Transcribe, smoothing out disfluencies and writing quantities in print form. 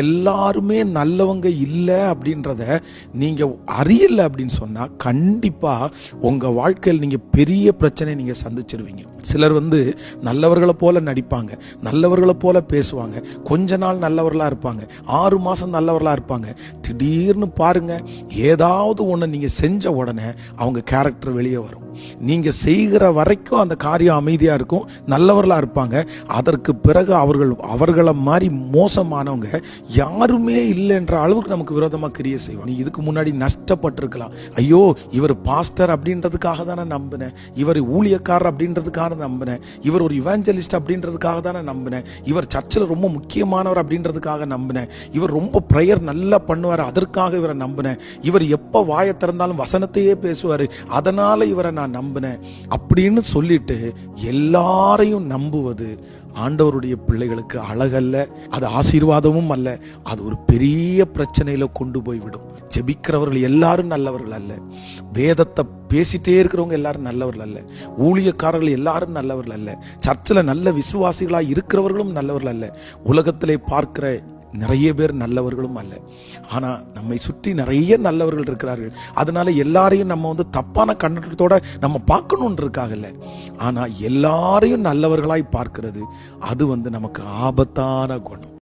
எல்லாருமே நல்லவங்க இல்லை அப்படின்றத நீங்க அறியல அப்படின்னு சொன்னா கண்டிப்பா உங்க வாழ்க்கையில் நீங்க பெரிய பிரச்சனை நீங்க சந்திச்சிருவீங்க. சிலர் நல்லவர்களை போல நடிப்பாங்க, நல்லவர்களை போல பேசுவாங்க, கொஞ்ச நாள் நல்லவர்களா இருப்பாங்க, 6 மாசம் நல்லவர்களா இருப்பாங்க. திடீர்னு பாருங்க, ஏதாவது ஒண்ணு நீங்க செஞ்ச உடனே அவங்க கேரக்டர் வெளியே வரும். நீங்க செய்கிற வரைக்கும் அந்த காரியம் அமைதியா இருக்கும், நல்லவர்களா இருப்பாங்க. அதற்கு பிறகு அவர்களை மாதிரி மோசமானவங்க யாருமே இல்லைன்ற அளவுக்கு நமக்கு விரோதமா கிரியை செய்வாங்க. இதுக்கு முன்னாடி நஷ்டப்பட்டிருக்கலாம். ஐயோ, இவர் பாஸ்டர் அப்படின்றதுக்காக தானே நம்பினேன், இவர் ஊழியக்காரர் அப்படின்றதுக்காக நம்பினேன், இவர் ஒரு இவாஞ்சலிஸ்ட் அப்படின்றதுக்காக தானே நம்பினேன், இவர் சர்ச்சில் ரொம்ப முக்கியமானவர் அப்படின்றதுக்காக நம்பினேன், இவர் ரொம்ப பிரேயர் நல்லா பண்ணுவார் அதற்காக இவரை நம்பினேன், இவர் எப்ப வாயை திறந்தாலும் வசனத்தையே பேசுவாரு அதனால இவரை நான் நம்பினேன் அப்படின்னு சொல்லிட்டு எல்லாரையும் நம்புவது ஆண்டவருடைய பிள்ளைகளுக்கு அழகல்ல, அது ஆசீர்வாதமும் அல்ல. அது ஒரு பெரிய பிரச்சனையில கொண்டு போய்விடும். ஜெபிக்கிறவர்கள் எல்லாரும் நல்லவர்கள் அல்ல, வேதத்தை பேசிட்டே இருக்கிறவங்க எல்லாரும் நல்லவர்கள் அல்ல, ஊழியக்காரர்கள் எல்லாரும் நல்லவர்கள் அல்ல, சர்ச்சில் நல்ல விசுவாசிகளாக இருக்கிறவர்களும் நல்லவர்கள் அல்ல, உலகத்திலே பார்க்கிற நிறைய பேர் நல்லவர்களும் அல்ல. ஆனா நம்மை சுற்றி நிறைய நல்லவர்கள் இருக்கிறார்கள். அதனால எல்லாரையும் நம்ம தப்பான கண்ணோட்டத்தோட நம்ம பார்க்கணும்னு இருக்காங்கல்ல. ஆனா எல்லாரையும் நல்லவர்களாய் பார்க்கிறது அது நமக்கு ஆபத்தான குணம்.